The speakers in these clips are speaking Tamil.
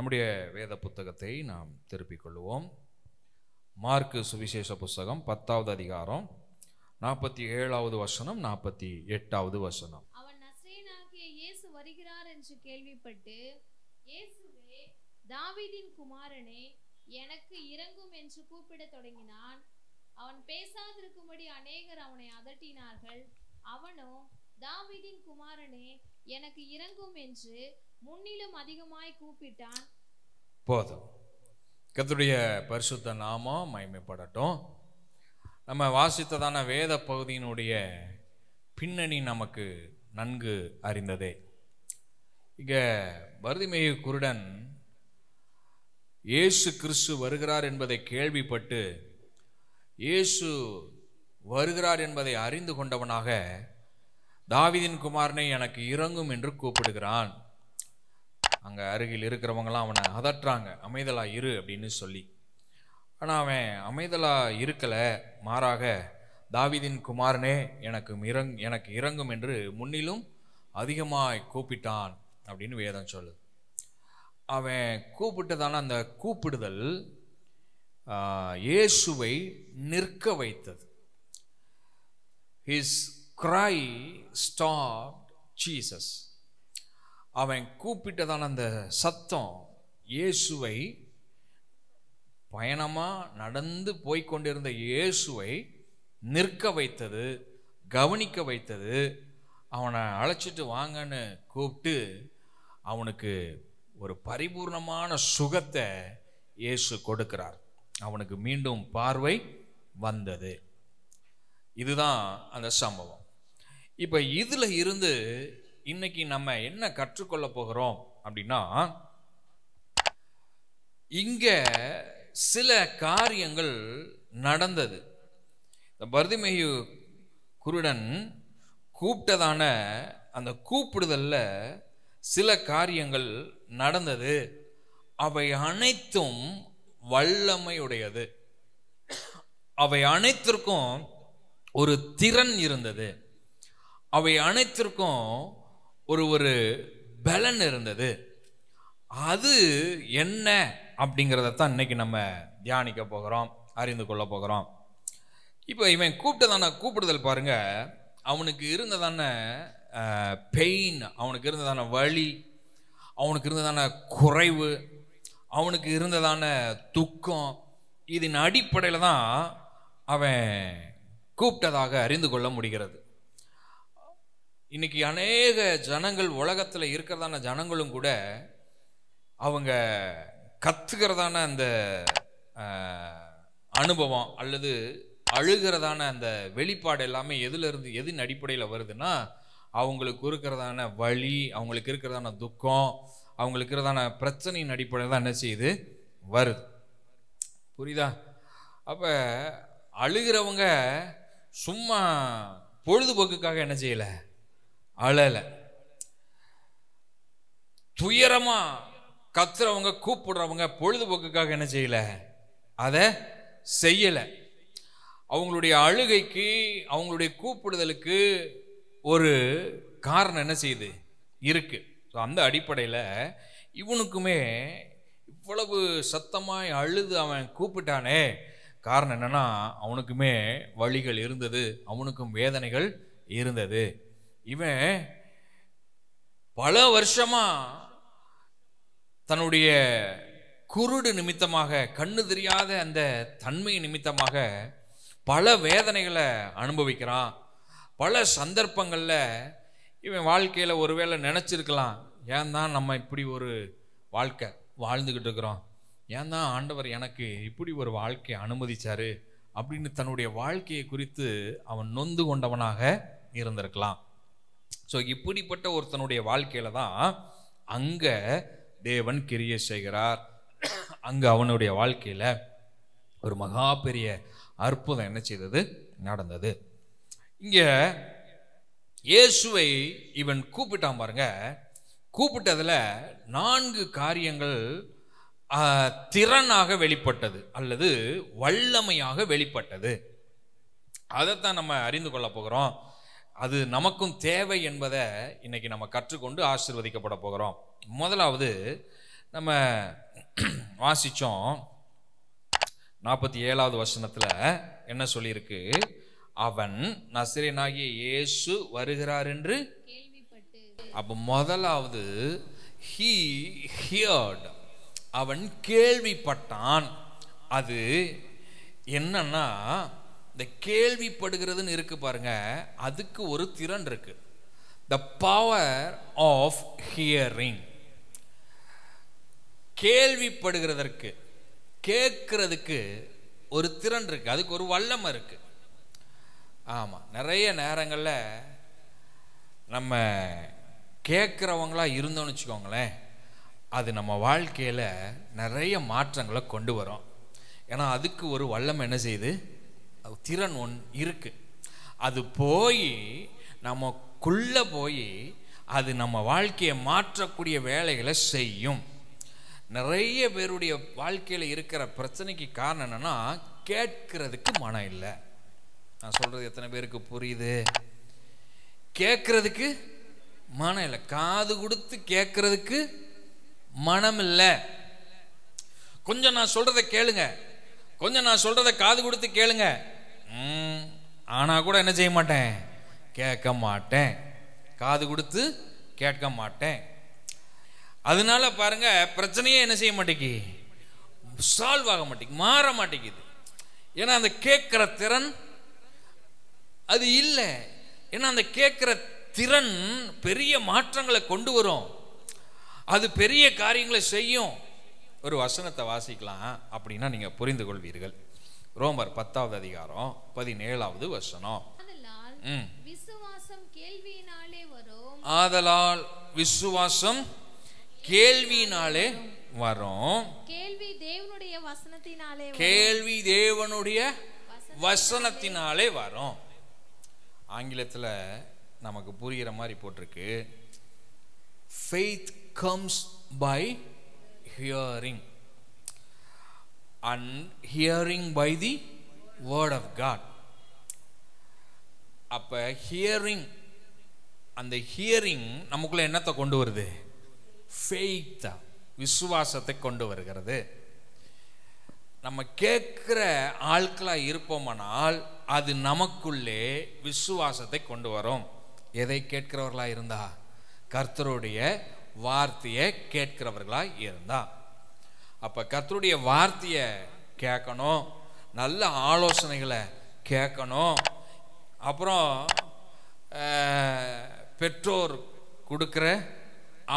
நம்முடைய வேத புத்தகத்தை நாம் திருப்பிக் கொள்வோம். மார்க்கு சுவிசேஷ புஸ்தகம் 10வது அதிகாரம் 47வது வசனம் 48வது வசனம். அவன் நசரேயனாகிய இயேசு வருகிறார் என்று கேள்விப்பட்டு, இயேசுவே தாவீதின் குமாரனே எனக்கு இரங்கும் என்று கூப்பிடத் தொடங்கினான். அவன் பேசாதிருக்கும்படி அநேகர் அவனை அதட்டினார்கள். அவனோ, தாவீதின் குமாரனே எனக்கு இரங்கும் என்று முன்னிலும் அதிகமாய் கூப்பிட்டான். போதும். கர்த்தருடைய பரிசுத்த நாமம் மகிமைப்படட்டும். நம்ம வாசித்ததான வேத பகுதியினுடைய பின்னணி நமக்கு நன்கு அறிந்ததே. இங்க பர்திமேயு குருடன் இயேசு கிறிஸ்து வருகிறார் என்பதை கேள்விப்பட்டு, இயேசு வருகிறார் என்பதை அறிந்து கொண்டவனாக, தாவீதின் குமாரனை எனக்கு இரங்கும் என்று கூப்பிடுகிறான். அங்க அருகில் இருக்கிறவங்களாம் அவனை அதட்டுறாங்க, அமைதலா இரு அப்படின்னு சொல்லி. ஆனா அவன் அமைதலா இருக்கல, மாறாக தாவீதின் குமாரனே எனக்கு இரங்கும் என்று முன்னிலும் அதிகமாய் கூப்பிட்டான் அப்படின்னு வேதம் சொல்லுது. அவன் கூப்பிட்டதான அந்த கூப்பிடுதல் இயேசுவை நிற்க வைத்தது. His cry stopped Jesus. அவன் கூப்பிட்டதான அந்த சத்தம் இயேசுவை, பயணமா நடந்து போய்கொண்டிருந்த இயேசுவை நிற்க வைத்தது, கவனிக்க வைத்தது. அவனை அழைச்சிட்டு வாங்கன்னு கூப்பிட்டு அவனுக்கு ஒரு பரிபூர்ணமான சுகத்தை இயேசு கொடுக்கிறார். அவனுக்கு மீண்டும் பார்வை வந்தது. இதுதான் அந்த சம்பவம். இப்ப இதுல இருந்து இன்னைக்கு நம்ம என்ன கற்றுக்கொள்ள போகிறோம் அப்படின்னா, இங்க சில காரியங்கள் நடந்தது. பர்திமேயு குருடன் கூப்பிட்டதான அந்த கூப்பிடுதல்ல சில காரியங்கள் நடந்தது. அவை அனைத்தும் வல்லமையுடையது. அவை அனைத்திற்கும் ஒரு திறன் இருந்தது. அவை அனைத்திற்கும் ஒரு பலன் இருந்தது. அது என்ன அப்படிங்கிறதான் இன்னைக்கு நம்ம தியானிக்க போகிறோம், அறிந்து கொள்ள போகிறோம். இப்போ இவன் கூப்பிட்டதான கூப்பிடுதல் பாருங்க, அவனுக்கு இருந்ததான பெயின், அவனுக்கு இருந்ததான வலி, அவனுக்கு இருந்ததான குறைவு, அவனுக்கு இருந்ததான துக்கம், இதன் அடிப்படையில் தான் அவன் கூப்பிட்டதாக அறிந்து கொள்ள முடிகிறது. இன்னைக்கு அநேக ஜனங்கள் உலகத்தில் இருக்கிறதான ஜனங்களும் கூட அவங்க கத்துக்கிறதான அந்த அனுபவம் அல்லது அழுகிறதான அந்த வெளிப்பாடு எல்லாமே எதின் அடிப்படையில் வருதுன்னா, அவங்களுக்கு இருக்கிறதான வலி, அவங்களுக்கு இருக்கிறதான துக்கம், அவங்களுக்கு இருக்கிறதான பிரச்சனையின் அடிப்படையில் தான் என்ன செய்யுது, வருது. புரியுதா? அப்ப அழுகிறவங்க சும்மா பொழுதுபோக்குக்காக என்ன செய்யல, அழல. துயரமா கத்துறவங்க, கூப்பிடுறவங்க பொழுதுபோக்குக்காக என்ன செய்யல, அதை செய்யல. அவங்களுடைய அழுகைக்கு, அவங்களுடைய கூப்பிடுதலுக்கு ஒரு காரணம் என்ன செய்யுது, இருக்கு. அந்த அடிப்படையில் இவனுக்குமே இவ்வளவு சத்தமாய் அழுது அவன் கூப்பிட்டானே, காரணம் என்னன்னா அவனுக்குமே வலிகள் இருந்தது, அவனுக்கும் வேதனைகள் இருந்தது. இவன் பல வருஷமா தன்னுடைய குருடு நிமித்தமாக, கண்ணு தெரியாத அந்த தன்மை நிமித்தமாக பல வேதனைகளை அனுபவிக்கிறான். பல சந்தர்ப்பங்கள்ல இவன் வாழ்க்கையில ஒருவேளை நினைச்சிருக்கலாம், ஏன் தான் நம்ம இப்படி ஒரு வாழ்க்கை வாழ்ந்துகிட்டு இருக்கிறோம், ஏன் தான் ஆண்டவர் எனக்கு இப்படி ஒரு வாழ்க்கையை அனுமதிச்சாரு அப்படின்னு தன்னுடைய வாழ்க்கையை குறித்து அவன் நொந்து கொண்டவனாக இருந்திருக்கலாம். ஸோ இப்படிப்பட்ட ஒருத்தனுடைய வாழ்க்கையில தான் அங்க தேவன் கிரியை செய்கிறார். அங்க அவனுடைய வாழ்க்கையில ஒரு மகா பெரிய அற்புதம் என்ன செய்தது, நடந்தது. இங்க இயேசுவை இவன் கூப்பிட்டான் பாருங்க. கூப்பிட்டதுல 4 காரியங்கள் திறனாக வெளிப்பட்டது அல்லது வல்லமையாக வெளிப்பட்டது. அதைத்தான் நம்ம அறிந்து கொள்ள போகிறோம். அது நமக்கும் தேவை என்பதை இன்னைக்கு நம்ம கற்றுக்கொண்டு ஆசீர்வதிக்கப்பட போகிறோம். முதலாவது, நம்ம வாசிச்சோம் 47வது வசனத்துல என்ன சொல்லியிருக்கு? அவன் நசரேயனாகிய இயேசு வருகிறார் என்று கேள்விப்பட்டு. அப்ப முதலாவது he heard, அவன் கேள்விப்பட்டான். அது என்னன்னா, இந்த கேள்விப்படுகிறதுன்னு இருக்கு பாருங்க, அதுக்கு ஒரு திறன் இருக்கு. the power of hearing. கேள்விப்படுகிறதற்கு, கேட்கிறதுக்கு ஒரு திறன் இருக்கு, அதுக்கு ஒரு வல்லமை இருக்கு. ஆமா, நிறைய நேரங்களில் நம்ம கேட்குறவங்களா இருந்தோம்னு வச்சுக்கோங்களேன், அது நம்ம வாழ்க்கையில் நிறைய மாற்றங்களை கொண்டு வரும். ஏன்னா அதுக்கு ஒரு வல்லமை என்ன செய்யுது, திறன் இருக்கு. அது போய் நமக்குள்ளே போய் அது நம்ம வாழ்க்கையை மாற்றக்கூடிய வேலைகளை செய்யும். நிறைய பேருடைய வாழ்க்கையில் இருக்கிற பிரச்சனைக்கு காரணம் என்னன்னா, கேட்கறதுக்கு மனம் இல்லை. நான் சொல்றது எத்தனை பேருக்கு புரியுது? கேட்கறதுக்கு மனம் இல்லை, காது கொடுத்து கேட்கறதுக்கு மனம் இல்லை. கொஞ்சம் நான் சொல்றத கேளுங்க, கொஞ்சம் நான் சொல்றத காது கொடுத்து கேளுங்க, ஆனா கூட என்ன செய்ய மாட்டேன், கேட்க மாட்டேன், காது கொடுத்து கேட்க மாட்டேன். அதனால பாருங்க, பிரச்சனையே என்ன செய்ய மாட்டேங்கி, சால்வ் ஆக மாட்டேங்குது, மாற மாட்டேங்குது. ஏன்னா அந்த கேட்கிற திறன் அது இல்லை. ஏன்னா அந்த கேட்கிற திறன் பெரிய மாற்றங்களை கொண்டு வரும், அது பெரிய காரியங்களை செய்யும். ஒரு வசனத்தை வாசிக்கலாம், அப்படின்னா நீங்க புரிந்து கொள்வீர்கள். ரோமர் 10வது அதிகாரம் 17வது வசனம். விசுவாசம் கேள்வியினாலே வரும். ஆதலால் விசுவாசம் கேள்வியினாலே வரும். கேள்வி தேவனுடைய வசனத்தினாலே, கேள்வி தேவனுடைய வசனத்தினாலே வரும். ஆங்கிலத்தில் நமக்கு புரிகிற மாதிரி போட்டிருக்கு, faith comes by hearing and hearing by the word of God. அப்ப ஹியரிங், அந்த ஹியரிங் நமக்குள்ள என்னத்தை கொண்டு வருது, faith, விசுவாசத்தை கொண்டு வருகிறது. நம்ம கேட்கிற ஆட்களா இருப்போமானால் அது நமக்குள்ளே விசுவாசத்தை கொண்டு வரும். எதை கேட்கிறவர்களா இருந்தா, கர்த்தருடைய வார்த்தையை கேட்கிறவர்களா இருந்தா. அப்ப கர்த்தருடைய வார்த்தையை கேட்கணும், நல்ல ஆலோசனைகளை கேட்கணும், அப்புறம் பெற்றோர் கொடுக்கிற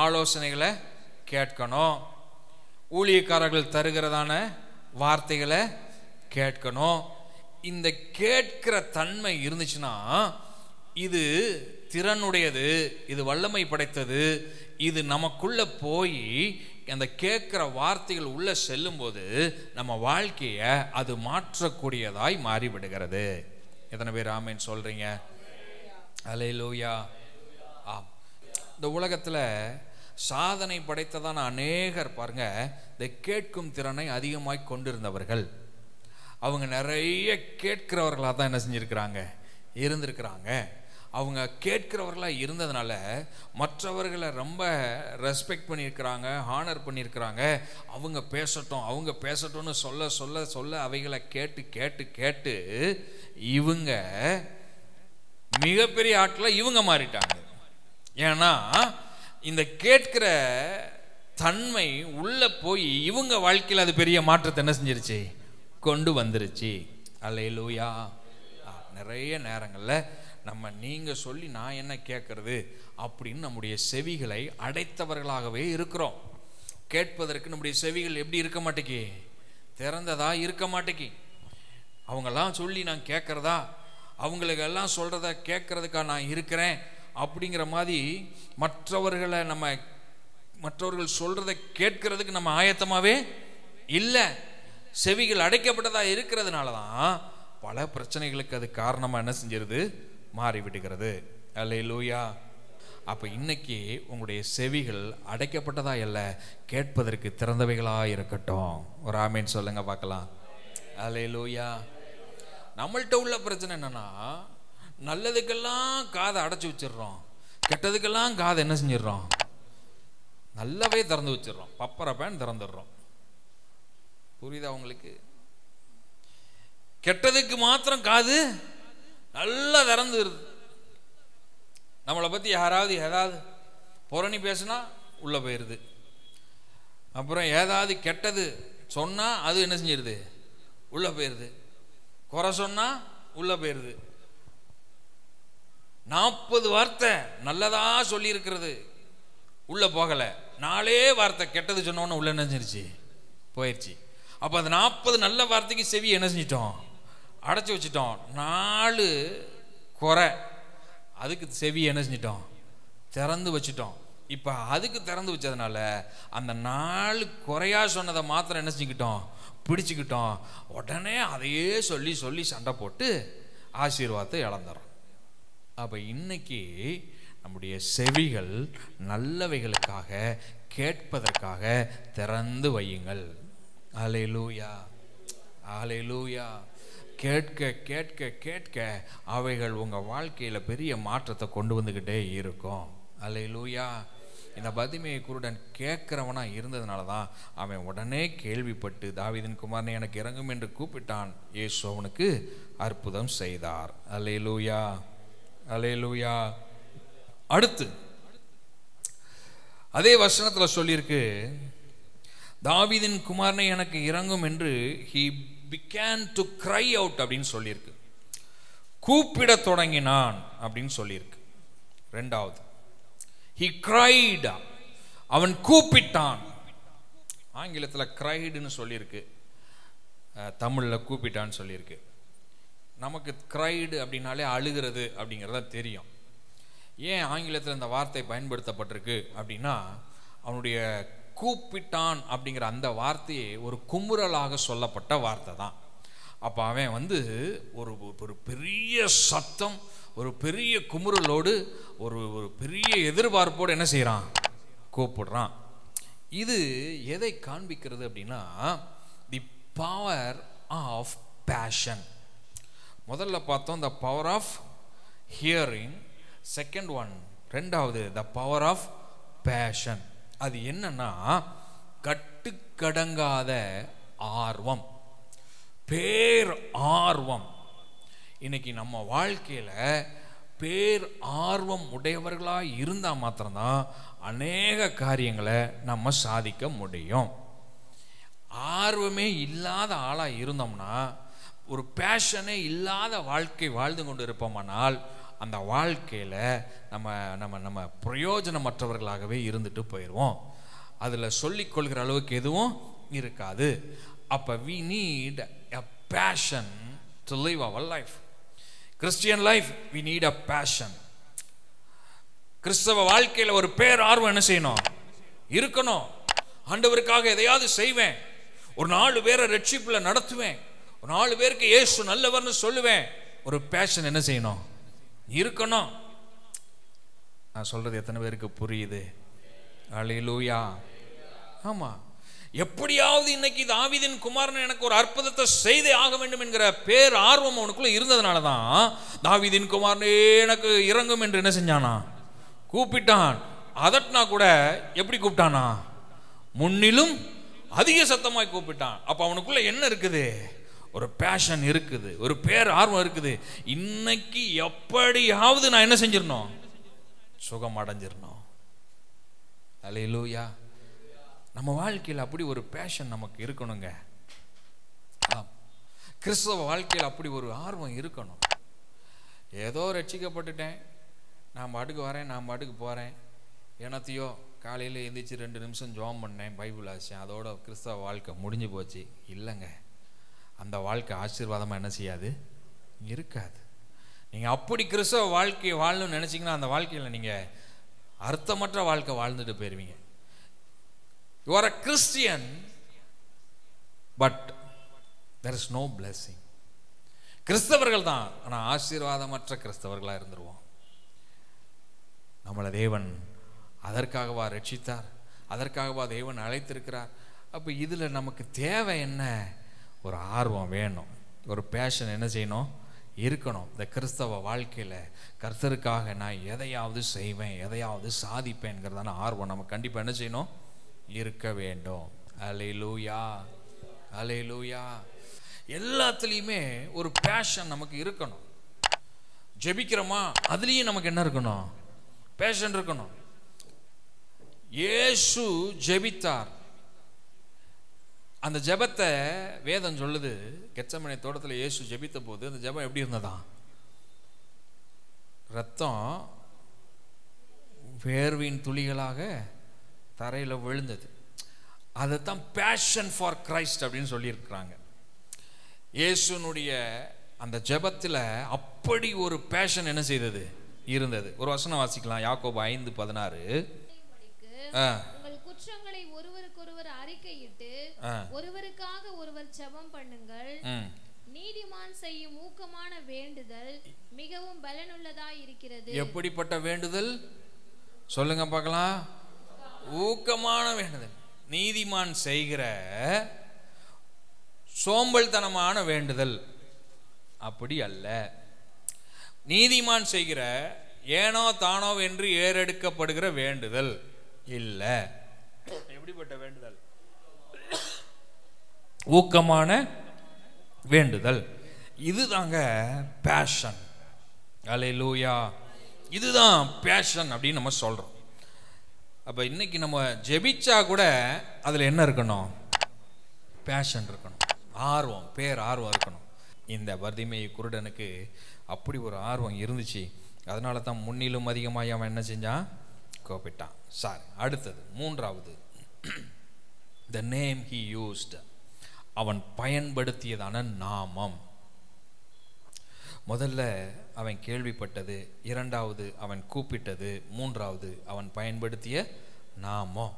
ஆலோசனைகளை கேட்கணும், ஊழியக்காரர்கள் தருகிறதான வார்த்தைகளை கேட்கணும். இந்த கேட்கிற தன்மை இருந்துச்சுன்னா இது திறனுடையது, இது வல்லமை படைத்தது. இது நமக்குள்ள போய் அந்த கேட்கிற வார்த்தைகள் உள்ள செல்லும் போது நம்ம வாழ்க்கையை அது மாற்றக்கூடியதாய் மாறிவிடுகிறது. எத்தனை பேர் ஆமேன் சொல்றீங்க? அல்லேலூயா. ஆம், இந்த உலகத்துல சாதனை படைத்ததான அநேகர் பாருங்க, இந்த கேட்கும் திறனை அதிகமாய் கொண்டிருந்தவர்கள். அவங்க நிறைய கேட்கிறவர்களாக தான் என்ன செஞ்சிருக்கிறாங்க, இருந்திருக்கிறாங்க. அவங்க கேட்கிறவர்களாக இருந்ததுனால மற்றவர்களை ரொம்ப ரெஸ்பெக்ட் பண்ணியிருக்கிறாங்க, ஹானர் பண்ணியிருக்கிறாங்க. அவங்க பேசட்டும், அவங்க பேசட்டும்னு சொல்ல சொல்ல சொல்ல அவைகளை கேட்டு கேட்டு கேட்டு இவங்க மிகப்பெரிய ஆட்களை இவங்க மாறிட்டாங்க. ஏன்னா இந்த கேட்கிற தன்மை உள்ள போய் இவங்க வாழ்க்கையில் அது பெரிய மாற்றத்தை என்ன செஞ்சிருச்சு, கொண்டு வந்துருச்சு. அல்லேலூயா. நிறைய நேரங்களில் நம்ம நீங்க சொல்லி நான் என்ன கேட்கறது அப்படின்னு நம்முடைய செவிகளை அடைத்தவர்களாகவே இருக்கிறோம். கேட்பதற்கு நம்முடைய செவிகள் எப்படி இருக்க மாட்டேங்கி, திறந்ததா இருக்க மாட்டேங்கி. அவங்கெல்லாம் சொல்லி நான் கேட்கறதா, அவங்களுக்கெல்லாம் சொல்றத கேட்கறதுக்காக நான் இருக்கிறேன் அப்படிங்கிற மாதிரி மற்றவர்கள் சொல்றதை கேட்கறதுக்கு நம்ம ஆயத்தமாவே இல்லை. செவிகள் அடைக்கப்பட்டதா இருக்கிறதுனால தான் பல பிரச்சனைகளுக்கு அது காரணமா என்ன செஞ்சிருது, மாறிவிடுகிறது. அல்லேலூயா. அப்ப இன்னைக்கு உங்களுடைய செவிகள் அடைக்கப்பட்டதா அல்ல, கேட்பதற்கு திறந்தவைகளா இருக்கட்டும். ஒரு ஆமேன் சொல்லுங்க பார்க்கலாம். அல்லேலூயா. நம்மள்ட்ட உள்ள பிரச்சனை என்னன்னா, நல்லதுக்கெல்லாம் காதை அடைச்சி வச்சிடுறோம், கெட்டதுக்கெல்லாம் காதை என்ன செஞ்சிடறோம், நல்லாவே திறந்து வச்சிடறோம், பப்பர பேன் திறந்துடுறோம். புரியுதா உங்களுக்கு? கெட்டதுக்கு மாத்திரம் காது நல்லா திறந்துருது. நம்மளை பற்றி யாராவது ஏதாவது புரணி பேசுனா உள்ள போயிடுது. அப்புறம் ஏதாவது கெட்டது சொன்னா அது என்ன செஞ்சிருது, உள்ள போயிடுது. குறை சொன்னா உள்ள போயிடுது. 40 வார்த்தை நல்லதா சொல்லி இருக்கிறது உள்ள போகல, 4 வார்த்தை கெட்டது சொன்னோன்னு உள்ள நினைச்சிருச்சு, போயிடுச்சு. அப்ப அந்த 40 நல்ல வார்த்தைக்கு செவி என்ன செஞ்சிட்டோம், அடைச்சி வச்சிட்டோம். 4 குறை அதுக்கு செவி என்ன செஞ்சிட்டோம், திறந்து வச்சிட்டோம். இப்ப அதுக்கு திறந்து வச்சதுனால அந்த 4 குறையா சொன்னதை மாத்திரம் என்ன செஞ்சுக்கிட்டோம், பிடிச்சுக்கிட்டோம். உடனே அதையே சொல்லி சொல்லி சண்டை போட்டு ஆசீர்வாதத்தை இழந்துறோம். அப்ப இன்னைக்கு நம்முடைய செவிகள் நல்லவைகளுக்காக கேட்பதற்காக திறந்து வையுங்கள். அல்லேலூயா, அல்லேலூயா. கேட்க கேட்க கேட்க அவைகள் உங்க வாழ்க்கையில பெரிய மாற்றத்தை கொண்டு வந்துகிட்டே இருக்கும். அல்லேலூயா. இந்த பத்திமையை குருடன் கேட்கிறவனா இருந்ததுனால தான் அவன் உடனே கேள்விப்பட்டு தாவீதின் குமாரனே எனக்கு இறங்கும் என்று கூப்பிட்டான். இயேசு அவனுக்கு அற்புதம் செய்தார். அல்லேலூயா, அல்லேலூயா. அடுத்து அதே வசனத்துல சொல்லியிருக்கு, தாவீதின் குமாரனே எனக்கு இறங்கும் என்று he began to cry out அப்படின்னு சொல்லியிருக்கு. கூப்பிட தொடங்கினான் அப்படின்னு சொல்லியிருக்கு. ரெண்டாவது he cried, அவன் கூப்பிட்டான். ஆங்கிலத்தில் criedன்னு சொல்லியிருக்கு, தமிழில் கூப்பிட்டான்னு சொல்லியிருக்கு. நமக்கு cried அப்படின்னாலே அழுகிறது அப்படிங்கிறத தெரியும். ஏன் ஆங்கிலத்தில் இந்த வார்த்தை பயன்படுத்தப்பட்டிருக்கு அப்படின்னா, அவனுடைய கூப்பிட்டான் அப்படிங்கிற அந்த வார்த்தையை ஒரு குமுறலாக சொல்லப்பட்ட வார்த்தை தான். அப்போ அவன் ஒரு பெரிய சத்தம், ஒரு பெரிய குமுறலோடு ஒரு பெரிய எதிர்பார்ப்போடு என்ன செய்யறான், கூப்பிடுறான். இது எதை காண்பிக்கிறது அப்படின்னா, தி பவர் ஆஃப் பேஷன். முதல்ல பார்த்தோம் the power of hearing, second one ரெண்டாவது த பவர் ஆஃப் பேஷன். அது என்னன்னா கட்டுக்கடங்காத ஆர்வம், பேர் ஆர்வம். இன்னைக்கு நம்ம வாழ்க்கையில பேர் ஆர்வம் உடையவர்களாக இருந்தால் மாத்திரம்தான் அநேக காரியங்களை நம்ம சாதிக்க முடியும். ஆர்வமே இல்லாத ஆளாக இருந்தோம்னா, ஒரு பேஷனே இல்லாத வாழ்க்கை வாழ்ந்து கொண்டு இருப்போமானால் அந்த வாழ்க்கையில் நம்ம நம்ம நம்ம பிரயோஜனமற்றவர்களாகவே இருந்துட்டு போயிடுவோம். அதில் சொல்லிக்கொள்கிற அளவுக்கு எதுவும் இருக்காது. அப்போ we need a passion to live our life. Christian life, we need a passion. கிறிஸ்தவ வாழ்க்கையில் ஒரு பேர் ஆர்வம் என்ன செய்யணும், இருக்கணும். ஆண்டவருக்காக எதையாவது செய்வேன், ஒரு 4 பேரை ரட்சிப்புல நடத்துவேன், ஒரு 4 பேருக்கு இயேசு நல்லவர்னு சொல்லுவேன். ஒரு பேஷன் என்ன செய்யணும், இருக்கணும். நான் சொல்றது எத்தனை பேருக்கு புரியுது? அல்லேலூயா. ஆமா, எப்படியாவது இன்னைக்கு தாவீதின் குமாரன் எனக்கு ஒரு அற்புதத்தை செய்தே ஆக வேண்டும் என்கிற பேர் ஆர்வம் அவனுக்குள்ள இருந்ததுனால தான் தாவீதின் குமாரனே எனக்கு இறங்கும் என்று என்ன செஞ்சானா, கூப்பிட்டான். அதட்னா கூட எப்படி கூப்பிட்டானா, முன்னிலும் அதிக சத்தமாய் கூப்பிட்டான். அப்ப அவனுக்குள்ள என்ன இருக்குது, ஒரு பேஷன் இருக்குது, ஒரு பேர் ஆர்வம் இருக்குது. இன்னைக்கு எப்படியாவது நான் என்ன செஞ்சிடணும், சுகம் அடைஞ்சிடணும். அல்லேலூயா. நம்ம வாழ்க்கையில் அப்படி ஒரு பேஷன் நமக்கு இருக்கணுங்க. கிறிஸ்தவ வாழ்க்கையில் அப்படி ஒரு ஆர்வம் இருக்கணும். ஏதோ ரட்சிக்கப்பட்டுட்டேன், நான் பாட்டுக்கு வரேன், நான் பாட்டுக்கு போகிறேன், எனத்தையோ காலையில் எழுந்திரிச்சு 2 நிமிஷம் ஜெபம் பண்ணேன், பைபிள் ஆச்சேன், அதோட கிறிஸ்தவ வாழ்க்கை முடிஞ்சு போச்சு. இல்லைங்க, அந்த வாழ்க்கை ஆசீர்வாதமாக என்ன செய்யாது, இருக்காது. நீங்கள் அப்படி கிறிஸ்தவ வாழ்க்கையை வாழணும்னு நினச்சிங்கன்னா அந்த வாழ்க்கையில் நீங்கள் அர்த்தமற்ற வாழ்க்கை வாழ்ந்துட்டு போயிடுவீங்க. You are a Christian, but there is no blessing. கிறிஸ்தவர்கள் தான், ஆனால் ஆசீர்வாதமற்ற கிறிஸ்தவர்களாக இருந்துருவோம். நம்மளை தேவன் அதற்காகவா ரட்சித்தார், அதற்காகவா தேவன் அழைத்திருக்கிறார். அப்போ இதில் நமக்கு தேவை என்ன, ஒரு ஆர்வம் வேணும், ஒரு பேஷன் என்ன செய்யணும், இருக்கணும். இந்த கிறிஸ்தவ வாழ்க்கையில் கர்த்தருக்காக நான் எதையாவது செய்வேன், எதையாவது சாதிப்பேன்கிறதான ஆர்வம் நம்ம கண்டிப்பாக என்ன செய்யணும், இருக்க வேண்டும். அல்லேலூயா, அல்லேலூயா. எல்லாத்துலேயுமே ஒரு பேஷன் நமக்கு இருக்கணும். ஜெபிக்கிறோமா, அதுலேயும் நமக்கு என்ன இருக்கணும், பேஷன் இருக்கணும். இயேசு ஜெபித்தார். அந்த ஜெபத்தை வேதம் சொல்லுது, கெத்சமனே தோட்டத்தில் இயேசு ஜெபித்த போது அந்த ஜெபம் எப்படி இருந்ததா, ரத்தம் வேர்வின் துளிகளாக தரையில் விழுந்தது. அதைத்தான் பேஷன் ஃபார் கிரைஸ்ட் அப்படின்னு சொல்லியிருக்கிறாங்க. இயேசுனுடைய அந்த ஜெபத்தில் அப்படி ஒரு பேஷன் என்ன செய்தது, இருந்தது. ஒரு வசனம் வாசிக்கலாம், யாக்கோபு 5:16. உங்கள் குற்றங்களை ஒருவருக்கொருவர் அறிக்கையிட்டு ஒருவருக்காக ஒருவர் ஜெபம் பண்ணுங்கள். நீதிமான் செய்யும் ஊக்கமான வேண்டுதல் மிகவும் பலனுள்ளதாய் இருக்கிறது. எப்படிப்பட்ட வேண்டுதல் சொல்லுங்க பார்க்கலாம். ஊக்கமான வேண்டுதல். நீதிமான் செய்கிற சோம்பல்தனமான வேண்டுதல் அப்படி அல்ல. நீதிமான் செய்கிற ஏனோ தானோ என்று ஏறெடுக்கப்படுகிற வேண்டுதல் இல்ல. எப்படிப்பட்ட வேண்டுதல், ஊக்கமான வேண்டுதல். இதுதாங்க பேஷன். அல்லேலூயா. இதுதான் பேஷன் அப்படின்னு நம்ம சொல்றோம். அப்ப இன்னைக்கு நம்ம ஜெபிச்சா கூட அதுல என்ன இருக்கணும், பேஷன் இருக்கணும், ஆர்வம், ஆர்வம் இருக்கணும். இந்த வர்திமேயு குருடனுக்கு அப்படி ஒரு ஆர்வம் இருந்துச்சு. அதனால தான் முன்னிலும் அதிகமாக அவன் என்ன செஞ்சான், கோபிட்டான். சாரி, அடுத்தது மூன்றாவது, the name he used, அவன் பயன்படுத்தியதான நாமம். முதல்ல அவன் கேள்விப்பட்டது, இரண்டாவது அவன் கூப்பிட்டது, மூன்றாவது அவன் பயன்படுத்திய நாமம்.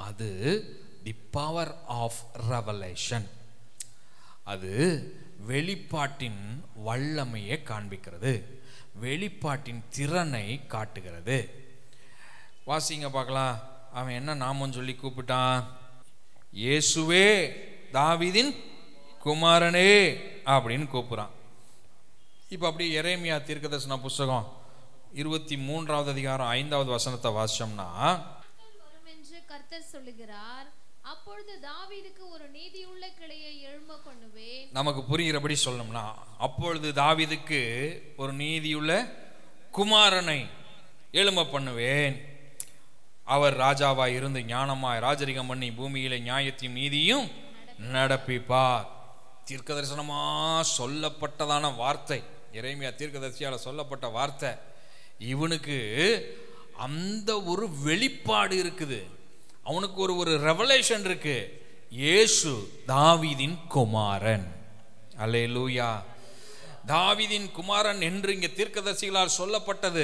அது தி பவர் ஆஃப் ரெவலேஷன். அது வெளிப்பாட்டின் வல்லமையை காண்பிக்கிறது, வெளிப்பாட்டின் திறனை காட்டுகிறது. வாசிங்க பார்க்கலாம். அவன் என்ன நாமம் சொல்லி கூப்பிட்டான், இயேசுவே தாவீதின் குமாரனே அப்படின்னு கூப்பிடுறான். இப்போ அப்படி எரேமியா தீர்க்கதரிசன புஸ்தகம் 23வது அதிகாரம் 5வது வசனத்தை வாசிச்சோம்னா, வரும் என்று கர்த்தர் சொல்லுகிறார், அப்பொழுது தாவீதுக்கு ஒரு நீதியுள்ள கிளையை எழும்ப பண்ணுவேன். நமக்கு புரிகிறபடி சொல்லணும்னா, அப்பொழுது தாவீதுக்கு ஒரு நீதியுள்ள குமாரனை எழும்ப பண்ணுவேன். அவர் ராஜாவாய் இருந்து ஞானமாய் ராஜரிகம் பண்ணி பூமியிலே நியாயத்தையும் நீதியும் நடப்பிப்பார். தீர்க்கதரிசனமா சொல்லப்பட்டதான வார்த்தை, எரேமியா தீர்க்கதரிசியால சொல்லப்பட்ட வார்த்தை. இவனுக்கு அந்த ஒரு வெளிப்பாடு இருக்குது, அவனுக்கு ஒரு ரெவலேஷன் இருக்கு. இயேசு தாவீதின் குமாரன். அல்லேலூயா. தாவீதின் குமாரன் என்று இங்கே தீர்க்கதரிசிகளால் சொல்லப்பட்டது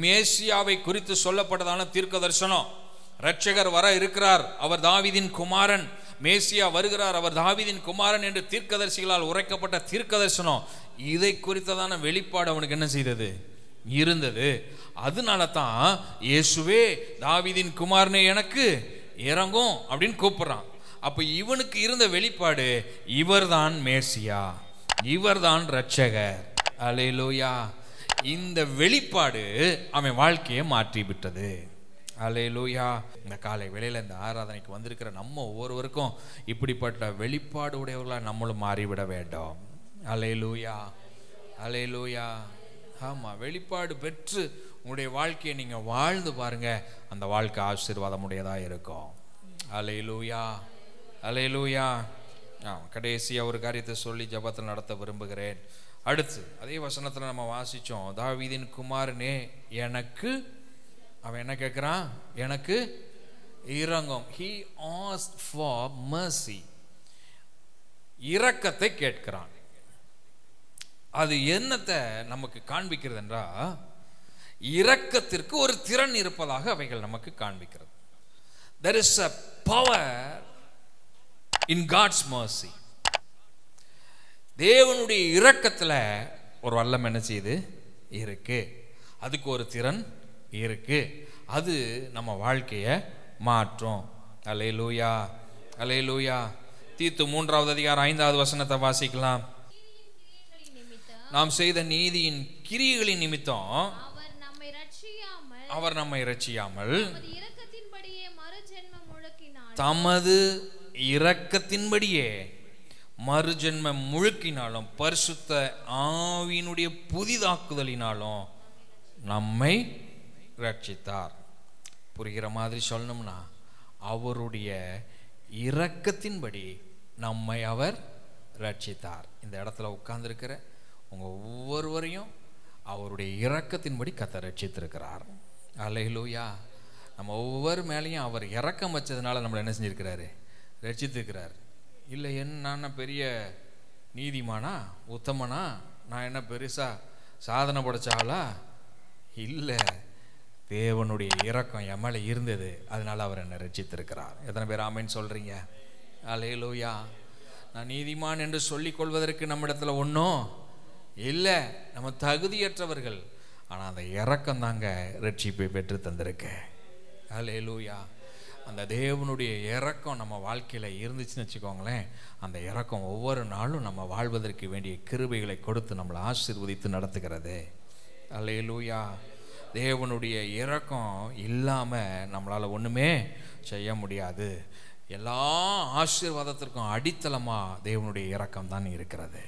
மேசியாவை குறித்து சொல்லப்பட்டதான தீர்க்க தரிசனம். இரட்சகர் வர இருக்கிறார், அவர் தாவீதின் குமாரன். மேசியா வருகிறார், அவர் தாவீதின் குமாரன் என்று தீர்க்கதரிசிகளால் உரைக்கப்பட்ட தீர்க்க தரிசனம். இதை குறித்ததான வெளிப்பாடு அவனுக்கு என்ன செய்தது, இருந்தது. அதனால தான் இயேசுவே தாவீதின் குமாரனே எனக்கு இறங்கும் அப்படின்னு கூப்பிடுறான். அப்ப இவனுக்கு இருந்த வெளிப்பாடு, இவர்தான் மேசியா, இவர்தான் இரட்சகர். அல்லேலூயா. இந்த வெளிப்பாடு அவன் வாழ்க்கையை மாற்றி விட்டது. அல்லேலூயா. இந்த காலை வேளையில இந்த ஆராதனைக்கு வந்திருக்கிற நம்ம ஒவ்வொருவருக்கும் இப்படிப்பட்ட வெளிப்பாடு உடையவர்களாக நம்மளும் மாறிவிட வேண்டும். அல்லேலூயா, அல்லேலூயா. ஆமா, வெளிப்பாடு பெற்று உங்களுடைய வாழ்க்கையை நீங்க வாழ்ந்து பாருங்க, அந்த வாழ்க்கை ஆசீர்வாதம் உடையதா இருக்கும். அல்லேலூயா, அல்லேலூயா. கடைசியா ஒரு காரியத்தை சொல்லி ஜெபத்தில் நடத்த விரும்புகிறேன். அடுத்து அதே வசனத்துல நம்ம வாசிச்சோம், தாவீதின் குமாரனே எனக்கு, அவன் என்ன கேட்கிறான், எனக்கு இரங்கும். he asked for mercy, இரக்கத்தை கேட்கிறான். அது என்னத்தை நமக்கு காண்பிக்கிறது என்றா, இரக்கத்திற்கு ஒரு திறன் இருப்பதாக அவைகள் நமக்கு காண்பிக்கிறது. there is a power in God's mercy. தேவனுடைய இரக்கத்துல ஒரு வல்லம் என்ன செய்யுது, இருக்கு. அதுக்கு ஒரு திறன் இருக்கு. அது நம்ம வாழ்க்கையை மாற்றும். அல்லேலூயா, அல்லேலூயா. தீத்து 3வது அதிகாரம் 5வது வசனத்தை வாசிக்கலாம். நாம் செய்த நீதியின் கிரியைகளின் நிமித்தம் அவர் நம்மை ரட்சியாமல் தமது இரக்கத்தின்படியே மறுஜென்மம் முழுக்கினாலும் பரிசுத்த ஆவியினுடைய புதிதாக்குதலினாலும் நம்மை ரட்சித்தார். புரிகிற மாதிரி சொல்லணும்னா, அவருடைய இரக்கத்தின்படி நம்மை அவர் ரட்சித்தார். இந்த இடத்துல உட்கார்ந்திருக்கிற உங்க ஒவ்வொருவரையும் அவருடைய இரக்கத்தின்படி கர்த்தர் ரட்சித்திருக்கிறார். அல்லேலூயா. நம்ம ஒவ்வொரு மேலேயும் அவர் இரக்கம் வச்சதுனால நம்மளை என்ன செஞ்சிருக்கிறாரு? ரட்சித்திருக்கிறார். இல்லை என்ன பெரிய நீதிமானா, உத்தமனா, நான் என்ன பெருசா சாதனை படைச்சாலா? இல்லை, தேவனுடைய இரக்கம் என் மேலே இருந்தது, அதனால அவர் என்னை ரட்சித்திருக்கிறார். எத்தனை பேர் ஆமென் சொல்றீங்க? அல்லேலூயா. நான் நீதிமான் என்று சொல்லிக் கொள்வதற்கு நம்மிடத்துல ஒன்றும் இல்லை, நம்ம தகுதியற்றவர்கள். ஆனால் அந்த இரக்கம் தாங்க ரட்சிப்பை பெற்று தந்திருக்க. அல்லேலூயா. அந்த தேவனுடைய இரக்கம் நம்ம வாழ்க்கையில் இருந்துச்சுன்னு வச்சுக்கோங்களேன், அந்த இரக்கம் ஒவ்வொரு நாளும் நம்ம வாழ்வதற்கு வேண்டிய கிருபைகளை கொடுத்து நம்மளை ஆசீர்வதித்து நடத்துகிறது. அல்லேலூயா. தேவனுடைய இரக்கம் இல்லாமல் நம்மளால் ஒன்றுமே செய்ய முடியாது. எல்லா ஆசீர்வாதத்திற்கும் அடித்தளமாக தேவனுடைய இரக்கம் தான் இருக்கிறது.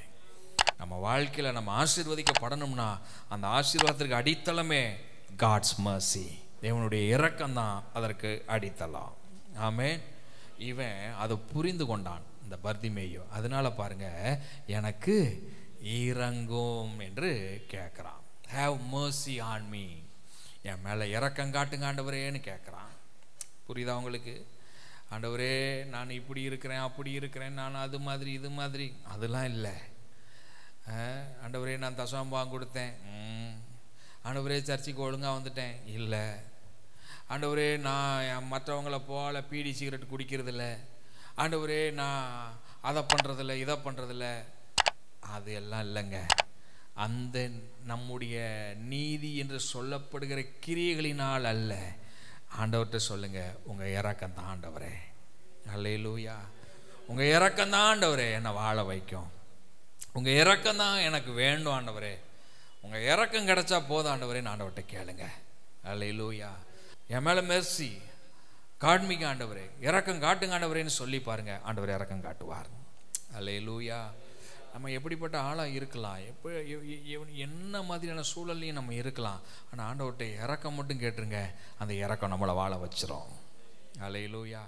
நம்ம வாழ்க்கையில் நம்ம ஆசீர்வதிக்கப்படணும்னா அந்த ஆசீர்வாதத்திற்கு அடித்தளமே காட்ஸ் மர்சி, தேவனுடைய இரக்கம் தான் அதற்கு அடித்தளம். ஆமென். இவன் அதை புரிந்து கொண்டான், இந்த பர்திமேயு. அதனால பாருங்க, எனக்கு இரங்கும் என்று கேட்குறான். ஹேவ் மர்சி ஆன் மீ, என் மேலே இரக்கம் காட்டுங்க ஆண்டவரேன்னு கேட்குறான். புரியுதா உங்களுக்கு? ஆண்டவரே, நான் இப்படி இருக்கிறேன், அப்படி இருக்கிறேன், நான் அது மாதிரி இது மாதிரி, அதெல்லாம் இல்லை. ஆண்டவரே, நான் தசமபாகம் கொடுத்தேன், ஆண்டவரே சர்ச்சுக்கு ஒழுங்காக வந்துட்டேன், இல்லை. ஆண்டவரே, நான் மற்றவங்களை போல பீடி சிகரெட் குடிக்கிறதில்ல, ஆண்டவரே நான் அதை பண்ணுறதில்ல, இதை பண்ணுறதில்ல, அது எல்லாம் இல்லைங்க. அந்த நம்முடைய நீதி என்று சொல்லப்படுகிற கிரியைகளினால் அல்ல. ஆண்டவர்கிட்ட சொல்லுங்க, உங்க இரக்கம் தான் ஆண்டவரே. அல்லேலூயா. உங்க இரக்கம் தான் ஆண்டவரே என்னை வாழ வைக்கும், உங்க இரக்கம் தான் எனக்கு வேண்டும் ஆண்டவரே, உங்க இரக்கம் கிடைச்சா போதும் ஆண்டவரே. ஆண்டவர்கிட்ட கேளுங்க. அல்லேலூயா. என் மேல மெர்சி காட்மிங்க ஆண்டவரே, இரக்கம் காட்டுங்க ஆண்டவரேன்னு சொல்லி பாருங்க, ஆண்டவரே இரக்கம் காட்டுவார். அல்லேலூயா. நம்ம எப்படிப்பட்ட ஆளாக இருக்கலாம், என்ன மாதிரியான சூழல்லையும் நம்ம இருக்கலாம், ஆனால் ஆண்டவர்கிட்ட இரக்கம் மட்டும் கேட்டுருங்க, அந்த இரக்கம் நம்மளை வாழ வச்சிரும். அல்லேலூயா.